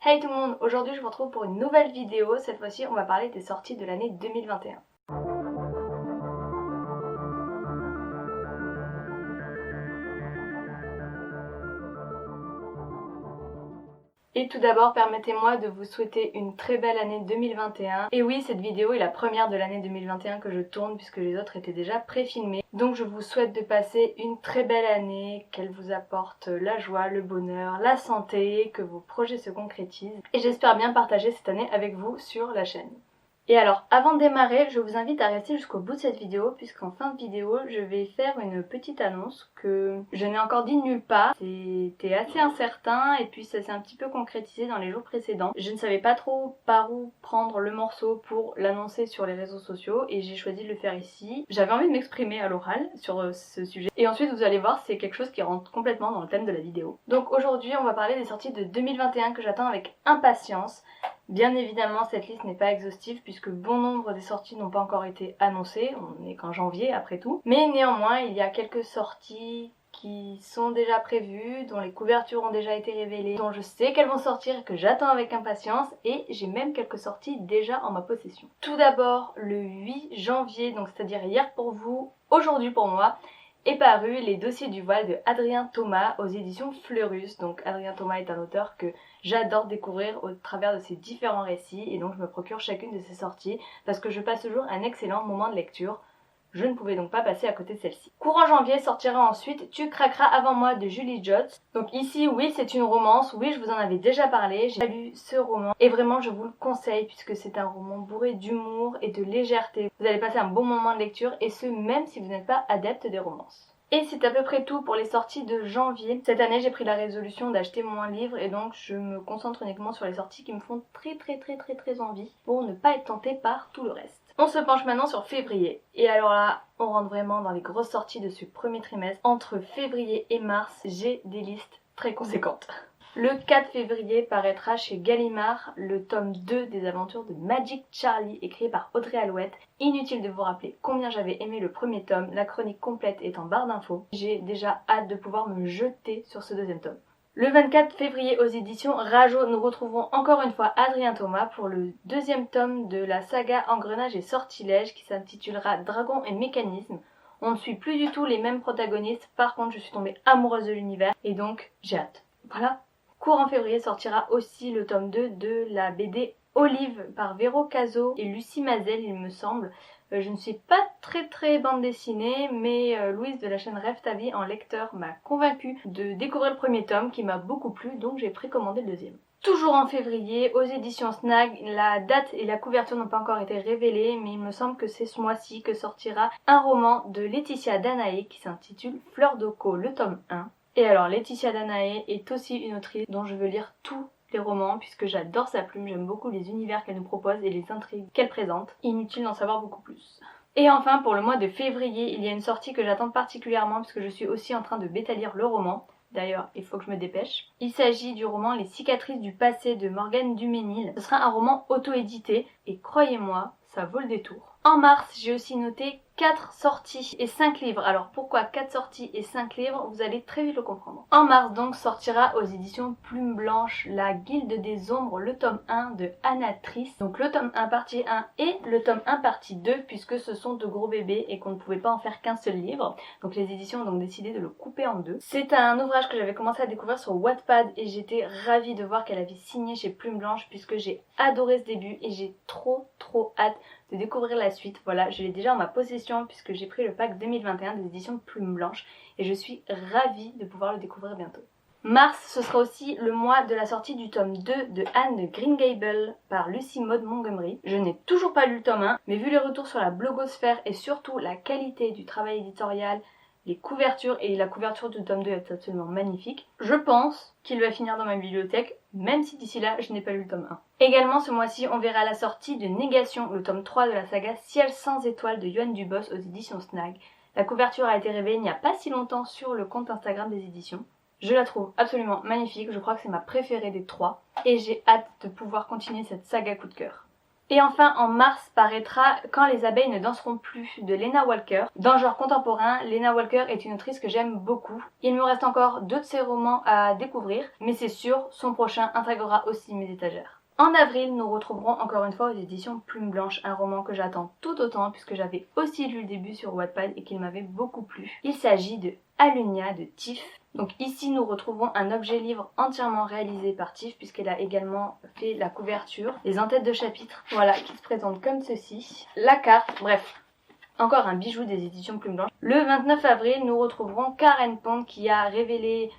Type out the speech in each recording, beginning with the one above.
Hey tout le monde, aujourd'hui je vous retrouve pour une nouvelle vidéo. Cette fois-ci on va parler des sorties de l'année 2021. Et tout d'abord, permettez-moi de vous souhaiter une très belle année 2021. Et oui, cette vidéo est la première de l'année 2021 que je tourne puisque les autres étaient déjà pré-filmées. Donc je vous souhaite de passer une très belle année, qu'elle vous apporte la joie, le bonheur, la santé, que vos projets se concrétisent. Et j'espère bien partager cette année avec vous sur la chaîne. Et alors, avant de démarrer, je vous invite à rester jusqu'au bout de cette vidéo, puisqu'en fin de vidéo, je vais faire une petite annonce que je n'ai encore dit nulle part. C'était assez incertain, et puis ça s'est un petit peu concrétisé dans les jours précédents. Je ne savais pas trop par où prendre le morceau pour l'annoncer sur les réseaux sociaux, et j'ai choisi de le faire ici. J'avais envie de m'exprimer à l'oral sur ce sujet. Et ensuite, vous allez voir, c'est quelque chose qui rentre complètement dans le thème de la vidéo. Donc aujourd'hui, on va parler des sorties de 2021 que j'attends avec impatience. Bien évidemment, cette liste n'est pas exhaustive puisque bon nombre des sorties n'ont pas encore été annoncées, on n'est qu'en janvier après tout. Mais néanmoins, il y a quelques sorties qui sont déjà prévues, dont les couvertures ont déjà été révélées, dont je sais qu'elles vont sortir et que j'attends avec impatience, et j'ai même quelques sorties déjà en ma possession. Tout d'abord, le 8 janvier, donc c'est-à-dire hier pour vous, aujourd'hui pour moi, est paru Les Dossiers du voile de Adrien Thomas aux éditions Fleurus. Donc Adrien Thomas est un auteur que j'adore découvrir au travers de ses différents récits et donc je me procure chacune de ses sorties parce que je passe toujours un excellent moment de lecture. Je ne pouvais donc pas passer à côté de celle-ci. Courant janvier sortira ensuite Tu craqueras avant moi de Julie Jotz. Donc ici, oui, c'est une romance. Oui, je vous en avais déjà parlé. J'ai lu ce roman et vraiment, je vous le conseille puisque c'est un roman bourré d'humour et de légèreté. Vous allez passer un bon moment de lecture et ce, même si vous n'êtes pas adepte des romances. Et c'est à peu près tout pour les sorties de janvier. Cette année, j'ai pris la résolution d'acheter moins de livres et donc je me concentre uniquement sur les sorties qui me font très envie pour ne pas être tentée par tout le reste. On se penche maintenant sur février. Et alors là, on rentre vraiment dans les grosses sorties de ce premier trimestre. Entre février et mars, j'ai des listes très conséquentes. Le 4 février paraîtra chez Gallimard le tome 2 des aventures de Magic Charlie écrit par Audrey Alouette. Inutile de vous rappeler combien j'avais aimé le premier tome, la chronique complète est en barre d'infos. J'ai déjà hâte de pouvoir me jeter sur ce deuxième tome. Le 24 février aux éditions Rajo, nous retrouvons encore une fois Adrien Thomas pour le deuxième tome de la saga Engrenage et Sortilège qui s'intitulera Dragon et Mécanisme. On ne suit plus du tout les mêmes protagonistes, par contre je suis tombée amoureuse de l'univers et donc j'ai hâte. Voilà. Courant février sortira aussi le tome 2 de la BD Olive par Véro Cazot et Lucie Mazel il me semble. Je ne suis pas très bande dessinée, mais Louise de la chaîne Rêve ta vie en lecteur m'a convaincue de découvrir le premier tome qui m'a beaucoup plu, donc j'ai précommandé le deuxième. Toujours en février, aux éditions Snag, la date et la couverture n'ont pas encore été révélées, mais il me semble que c'est ce mois-ci que sortira un roman de Laetitia Danaé qui s'intitule Fleur d'Oco, le tome 1. Et alors Laetitia Danaé est aussi une autrice dont je veux lire tous les romans puisque j'adore sa plume, j'aime beaucoup les univers qu'elle nous propose et les intrigues qu'elle présente. Inutile d'en savoir beaucoup plus. Et enfin pour le mois de février, il y a une sortie que j'attends particulièrement puisque je suis aussi en train de bêta-lire le roman. D'ailleurs, il faut que je me dépêche. Il s'agit du roman Les cicatrices du passé de Morgane Duménil. Ce sera un roman auto-édité et croyez-moi, ça vaut le détour. En mars, j'ai aussi noté 4 sorties et 5 livres. Alors pourquoi 4 sorties et 5 livres? Vous allez très vite le comprendre. En mars donc sortira aux éditions Plume Blanche La Guilde des Ombres, le tome 1 de Anatrice. Donc le tome 1 partie 1 et le tome 1 partie 2 puisque ce sont de gros bébés et qu'on ne pouvait pas en faire qu'un seul livre. Donc les éditions ont donc décidé de le couper en deux. C'est un ouvrage que j'avais commencé à découvrir sur Wattpad et j'étais ravie de voir qu'elle avait signé chez Plume Blanche puisque j'ai adoré ce début et j'ai trop hâte de découvrir la suite. Voilà, je l'ai déjà en ma possession puisque j'ai pris le pack 2021 des éditions Plume Blanche et je suis ravie de pouvoir le découvrir bientôt. Mars, ce sera aussi le mois de la sortie du tome 2 de Anne de Green Gables par Lucy Maud Montgomery. Je n'ai toujours pas lu le tome 1, mais vu les retours sur la blogosphère et surtout la qualité du travail éditorial, les couvertures et la couverture du tome 2 est absolument magnifique, je pense qu'il va finir dans ma bibliothèque, même si d'ici là je n'ai pas lu le tome 1. Également ce mois-ci on verra la sortie de Négation, le tome 3 de la saga Ciel sans étoiles de Yoann Dubos aux éditions Snag. La couverture a été révélée il n'y a pas si longtemps sur le compte Instagram des éditions. Je la trouve absolument magnifique, je crois que c'est ma préférée des 3 et j'ai hâte de pouvoir continuer cette saga coup de cœur. Et enfin en mars paraîtra Quand les abeilles ne danseront plus de Lena Walker. Dans le genre contemporain, Lena Walker est une autrice que j'aime beaucoup. Il me reste encore 2 de ses romans à découvrir, mais c'est sûr, son prochain intégrera aussi mes étagères. En avril, nous retrouverons encore une fois aux éditions Plume Blanche un roman que j'attends tout autant puisque j'avais aussi lu le début sur Wattpad et qu'il m'avait beaucoup plu. Il s'agit de Alunia de Tiff. Donc ici nous retrouverons un objet livre entièrement réalisé par Tiff puisqu'elle a également fait la couverture, les en-têtes de chapitres, voilà, qui se présentent comme ceci, la carte, bref. Encore un bijou des éditions Plume Blanche. Le 29 avril, nous retrouverons Karen Pond qui a révélé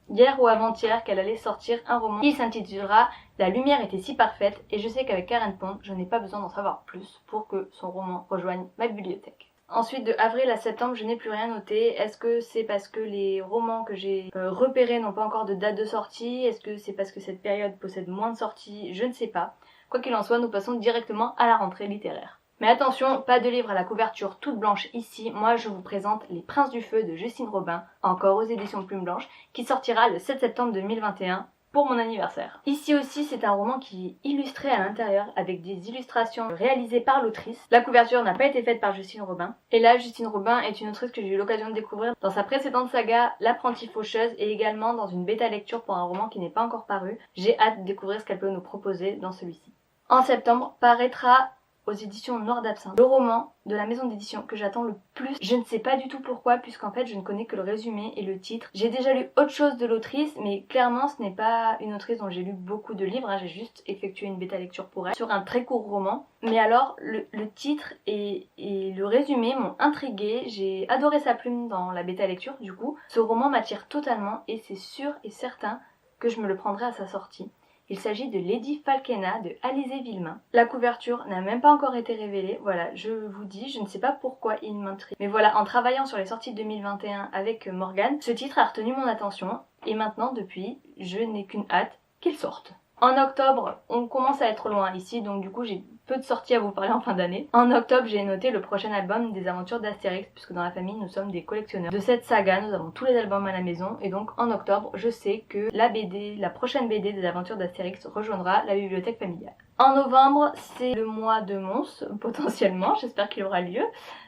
hier ou avant-hier qu'elle allait sortir un roman qui s'intitulera La lumière était si parfaite et je sais qu'avec Karen Pond, je n'ai pas besoin d'en savoir plus pour que son roman rejoigne ma bibliothèque. Ensuite, de avril à septembre, je n'ai plus rien noté. Est-ce que c'est parce que les romans que j'ai repérés n'ont pas encore de date de sortie? Est-ce que c'est parce que cette période possède moins de sorties? Je ne sais pas. Quoi qu'il en soit, nous passons directement à la rentrée littéraire. Mais attention, pas de livre à la couverture toute blanche ici. Moi, je vous présente Les Princes du Feu de Justine Robin, encore aux éditions Plume Blanche, qui sortira le 7 septembre 2021. Pour mon anniversaire. Ici aussi, c'est un roman qui est illustré à l'intérieur avec des illustrations réalisées par l'autrice. La couverture n'a pas été faite par Justine Robin. Et là, Justine Robin est une autrice que j'ai eu l'occasion de découvrir dans sa précédente saga L'Apprentie Faucheuse et également dans une bêta lecture pour un roman qui n'est pas encore paru. J'ai hâte de découvrir ce qu'elle peut nous proposer dans celui-ci. En septembre, paraîtra aux éditions Noir d'Absinthe, le roman de la maison d'édition que j'attends le plus. Je ne sais pas du tout pourquoi, puisqu'en fait je ne connais que le résumé et le titre. J'ai déjà lu autre chose de l'autrice, mais clairement ce n'est pas une autrice dont j'ai lu beaucoup de livres, j'ai juste effectué une bêta lecture pour elle, sur un très court roman. Mais alors, le titre et le résumé m'ont intriguée, j'ai adoré sa plume dans la bêta lecture du coup. Ce roman m'attire totalement et c'est sûr et certain que je me le prendrai à sa sortie. Il s'agit de Lady Falkena de Alizé Villemain. La couverture n'a même pas encore été révélée, voilà, je vous dis, je ne sais pas pourquoi il m'intrigue. Mais voilà, en travaillant sur les sorties de 2021 avec Morgane, ce titre a retenu mon attention et maintenant, depuis, je n'ai qu'une hâte qu'il sorte. En octobre, on commence à être loin ici, donc du coup j'ai peu de sorties à vous parler en fin d'année. En octobre, j'ai noté le prochain album des aventures d'Astérix, puisque dans la famille, nous sommes des collectionneurs de cette saga, nous avons tous les albums à la maison, et donc en octobre, je sais que la prochaine BD des aventures d'Astérix rejoindra la bibliothèque familiale. En novembre, c'est le mois de Mons, potentiellement, j'espère qu'il aura lieu.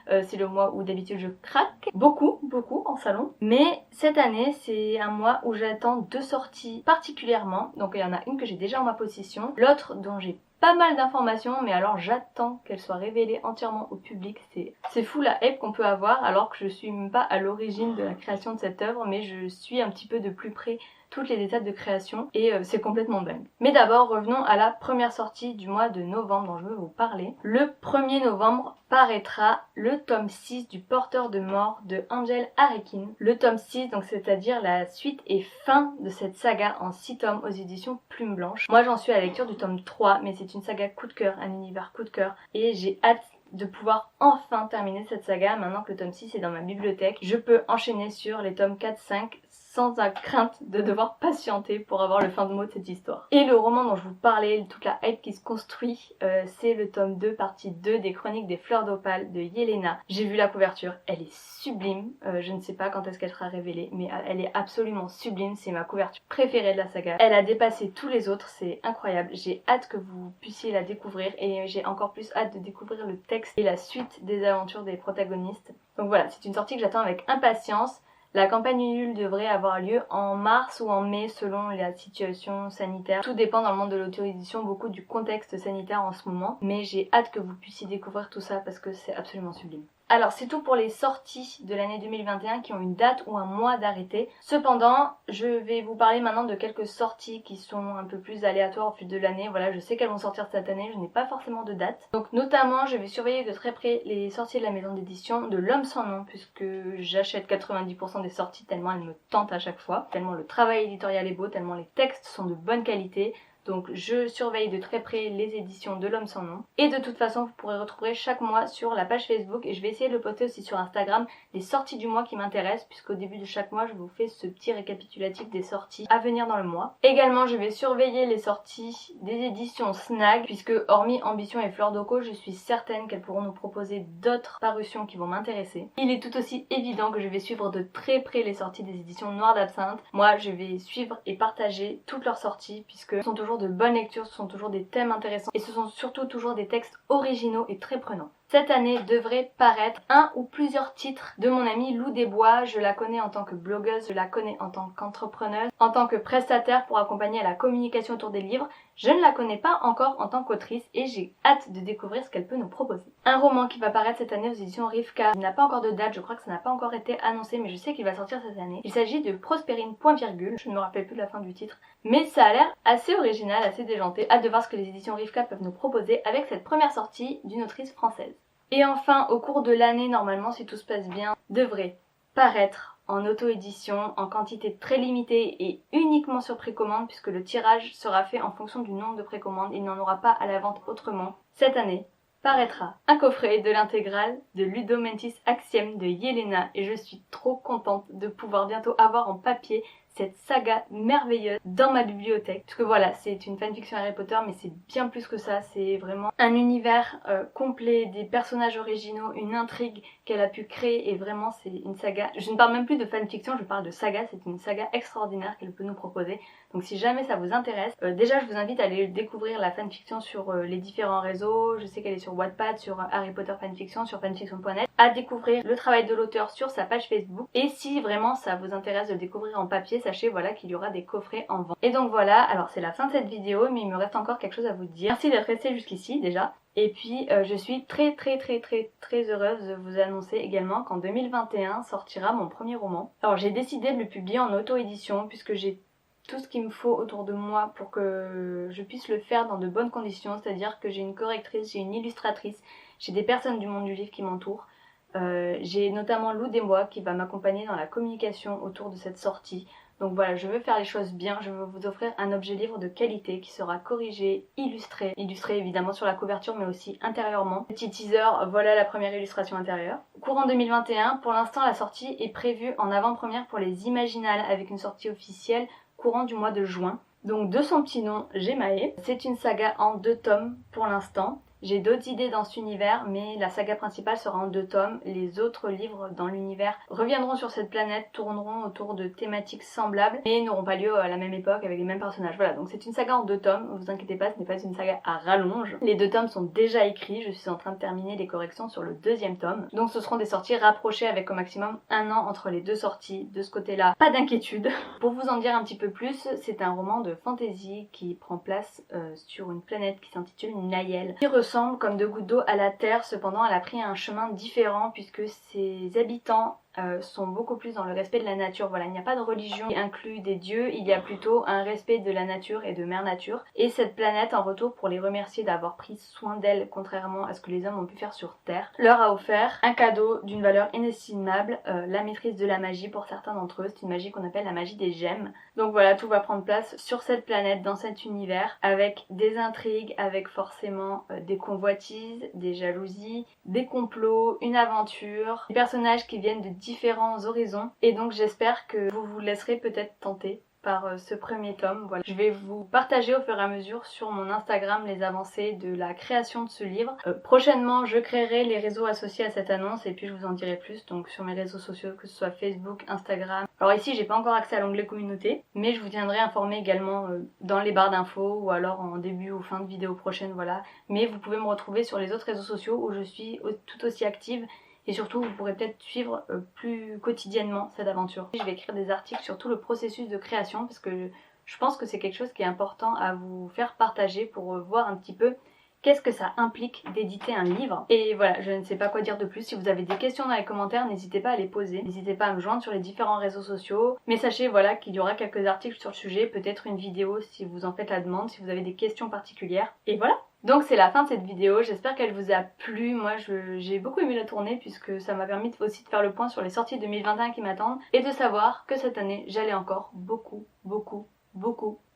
C'est le mois où d'habitude je craque beaucoup en salon. Mais cette année, c'est un mois où j'attends 2 sorties particulièrement. Donc il y en a une que j'ai déjà en ma possession, l'autre dont j'ai pas mal d'informations, mais alors j'attends qu'elle soit révélée entièrement au public. C'est fou la hype qu'on peut avoir, alors que je suis même pas à l'origine de la création de cette œuvre, mais je suis un petit peu de plus près toutes les étapes de création et c'est complètement dingue. Mais d'abord, revenons à la première sortie du mois de novembre dont je veux vous parler. Le 1er novembre paraîtra le tome 6 du Porteur de Mort de Angel Arekin. Le tome 6, donc c'est-à-dire la suite et fin de cette saga en 6 tomes aux éditions Plume Blanche. Moi j'en suis à la lecture du tome 3, mais c'est une saga coup de cœur, un univers coup de cœur, et j'ai hâte de pouvoir enfin terminer cette saga. Maintenant que le tome 6 est dans ma bibliothèque, je peux enchaîner sur les tomes 4, 5 sans la crainte de devoir patienter pour avoir le fin de mot de cette histoire. Et le roman dont je vous parlais, toute la hype qui se construit, c'est le tome 2, partie 2 des Chroniques des Fleurs d'Opale de Yelena. J'ai vu la couverture, elle est sublime, je ne sais pas quand est-ce qu'elle sera révélée, mais elle est absolument sublime, c'est ma couverture préférée de la saga. Elle a dépassé tous les autres, c'est incroyable, j'ai hâte que vous puissiez la découvrir et j'ai encore plus hâte de découvrir le texte et la suite des aventures des protagonistes. Donc voilà, c'est une sortie que j'attends avec impatience. La campagne Ulule devrait avoir lieu en mars ou en mai selon la situation sanitaire. Tout dépend dans le monde de l'auto-édition, beaucoup du contexte sanitaire en ce moment. Mais j'ai hâte que vous puissiez découvrir tout ça parce que c'est absolument sublime. Alors c'est tout pour les sorties de l'année 2021 qui ont une date ou un mois d'arrêté. Cependant, je vais vous parler maintenant de quelques sorties qui sont un peu plus aléatoires au fil de l'année. Voilà, je sais qu'elles vont sortir cette année, je n'ai pas forcément de date. Donc notamment, je vais surveiller de très près les sorties de la maison d'édition de L'Homme sans nom, puisque j'achète 90% des sorties tellement elles me tentent à chaque fois. Tellement le travail éditorial est beau, tellement les textes sont de bonne qualité. Donc je surveille de très près les éditions de L'Homme sans nom. Et de toute façon, vous pourrez retrouver chaque mois sur la page Facebook, et je vais essayer de le poster aussi sur Instagram, les sorties du mois qui m'intéressent, puisqu'au début de chaque mois, je vous fais ce petit récapitulatif des sorties à venir dans le mois. Également, je vais surveiller les sorties des éditions Snag, puisque hormis Ambition et Fleur d'Oco, je suis certaine qu'elles pourront nous proposer d'autres parutions qui vont m'intéresser. Il est tout aussi évident que je vais suivre de très près les sorties des éditions Noir d'Absinthe. Moi, je vais suivre et partager toutes leurs sorties, puisque elles sont toujours toujours de bonnes lectures, ce sont toujours des thèmes intéressants et ce sont surtout toujours des textes originaux et très prenants. Cette année devrait paraître un ou plusieurs titres de mon amie Lou Desbois. Je la connais en tant que blogueuse, je la connais en tant qu'entrepreneuse, en tant que prestataire pour accompagner à la communication autour des livres. Je ne la connais pas encore en tant qu'autrice et j'ai hâte de découvrir ce qu'elle peut nous proposer. Un roman qui va paraître cette année aux éditions Rivka. Il n'a pas encore de date, je crois que ça n'a pas encore été annoncé, mais je sais qu'il va sortir cette année. Il s'agit de Prospérine, point virgule. Je ne me rappelle plus de la fin du titre, mais ça a l'air assez original, assez déjanté. Hâte de voir ce que les éditions Rivka peuvent nous proposer avec cette première sortie d'une autrice française. Et enfin, au cours de l'année, normalement, si tout se passe bien, devrait paraître en auto-édition, en quantité très limitée et uniquement sur précommande, puisque le tirage sera fait en fonction du nombre de précommandes, il n'y en aura pas à la vente autrement. Cette année, paraîtra un coffret de l'intégrale de Ludomentis Axiem de Yelena et je suis trop contente de pouvoir bientôt avoir en papier cette saga merveilleuse dans ma bibliothèque. Parce que voilà, c'est une fanfiction Harry Potter, mais c'est bien plus que ça. C'est vraiment un univers complet, des personnages originaux, une intrigue qu'elle a pu créer et vraiment c'est une saga. Je ne parle même plus de fanfiction, je parle de saga. C'est une saga extraordinaire qu'elle peut nous proposer. Donc si jamais ça vous intéresse, déjà je vous invite à aller découvrir la fanfiction sur les différents réseaux. Je sais qu'elle est sur Wattpad, sur Harry Potter Fanfiction, sur fanfiction.net. À découvrir le travail de l'auteur sur sa page Facebook. Et si vraiment ça vous intéresse de le découvrir en papier, sachez voilà qu'il y aura des coffrets en vente. Et donc voilà, alors c'est la fin de cette vidéo, mais il me reste encore quelque chose à vous dire. Merci d'être resté jusqu'ici déjà. Et puis je suis très heureuse de vous annoncer également qu'en 2021 sortira mon premier roman. Alors j'ai décidé de le publier en auto-édition puisque j'ai tout ce qu'il me faut autour de moi pour que je puisse le faire dans de bonnes conditions, c'est-à-dire que j'ai une correctrice, j'ai une illustratrice, j'ai des personnes du monde du livre qui m'entourent. J'ai notamment Lou Desbois qui va m'accompagner dans la communication autour de cette sortie. Donc voilà, je veux faire les choses bien, je veux vous offrir un objet livre de qualité qui sera corrigé, illustré évidemment sur la couverture mais aussi intérieurement. Petit teaser, voilà la première illustration intérieure. Courant 2021, pour l'instant la sortie est prévue en avant-première pour les Imaginales avec une sortie officielle courant du mois de juin. Donc de son petit nom, Gemae. C'est une saga en 2 tomes pour l'instant. J'ai d'autres idées dans cet univers, mais la saga principale sera en 2 tomes. Les autres livres dans l'univers reviendront sur cette planète, tourneront autour de thématiques semblables, mais n'auront pas lieu à la même époque avec les mêmes personnages. Voilà, donc c'est une saga en 2 tomes, vous inquiétez pas, ce n'est pas une saga à rallonge. Les 2 tomes sont déjà écrits, je suis en train de terminer les corrections sur le 2e tome. Donc ce seront des sorties rapprochées avec au maximum 1 an entre les 2 sorties. De ce côté-là, pas d'inquiétude. Pour vous en dire un petit peu plus, c'est un roman de fantasy qui prend place sur une planète qui s'intitule Nayel, qui ressemble comme 2 gouttes d'eau à la Terre, cependant elle a pris un chemin différent puisque ses habitants sont beaucoup plus dans le respect de la nature. Voilà, il n'y a pas de religion qui inclut des dieux, il y a plutôt un respect de la nature et de Mère Nature. Et cette planète, en retour pour les remercier d'avoir pris soin d'elle, contrairement à ce que les hommes ont pu faire sur Terre, leur a offert un cadeau d'une valeur inestimable, la maîtrise de la magie pour certains d'entre eux. C'est une magie qu'on appelle la magie des gemmes. Donc voilà, tout va prendre place sur cette planète, dans cet univers, avec des intrigues, avec forcément des convoitises, des jalousies, des complots, une aventure, des personnages qui viennent de différents horizons et donc j'espère que vous vous laisserez peut-être tenter par ce premier tome. Voilà. Je vais vous partager au fur et à mesure sur mon Instagram les avancées de la création de ce livre. Prochainement je créerai les réseaux associés à cette annonce et puis je vous en dirai plus donc sur mes réseaux sociaux, que ce soit Facebook, Instagram. Alors ici j'ai pas encore accès à l'onglet communauté, mais je vous tiendrai informé également dans les barres d'infos ou alors en début ou fin de vidéo prochaine, voilà. Mais vous pouvez me retrouver sur les autres réseaux sociaux où je suis tout aussi active. Et surtout, vous pourrez peut-être suivre plus quotidiennement cette aventure. Je vais écrire des articles sur tout le processus de création parce que je pense que c'est quelque chose qui est important à vous faire partager pour voir un petit peu qu'est-ce que ça implique d'éditer un livre. Et voilà, je ne sais pas quoi dire de plus. Si vous avez des questions dans les commentaires, n'hésitez pas à les poser. N'hésitez pas à me joindre sur les différents réseaux sociaux. Mais sachez voilà qu'il y aura quelques articles sur le sujet, peut-être une vidéo si vous en faites la demande, si vous avez des questions particulières. Et voilà. Donc c'est la fin de cette vidéo, j'espère qu'elle vous a plu. Moi j'ai beaucoup aimé la tourner puisque ça m'a permis aussi de faire le point sur les sorties 2021 qui m'attendent et de savoir que cette année j'allais encore beaucoup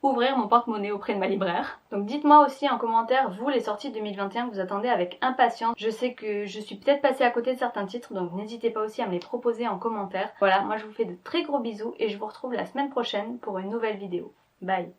ouvrir mon porte-monnaie auprès de ma libraire. Donc dites-moi aussi en commentaire vous les sorties 2021 que vous attendez avec impatience. Je sais que je suis peut-être passée à côté de certains titres donc n'hésitez pas aussi à me les proposer en commentaire. Voilà, moi je vous fais de très gros bisous et je vous retrouve la semaine prochaine pour une nouvelle vidéo. Bye!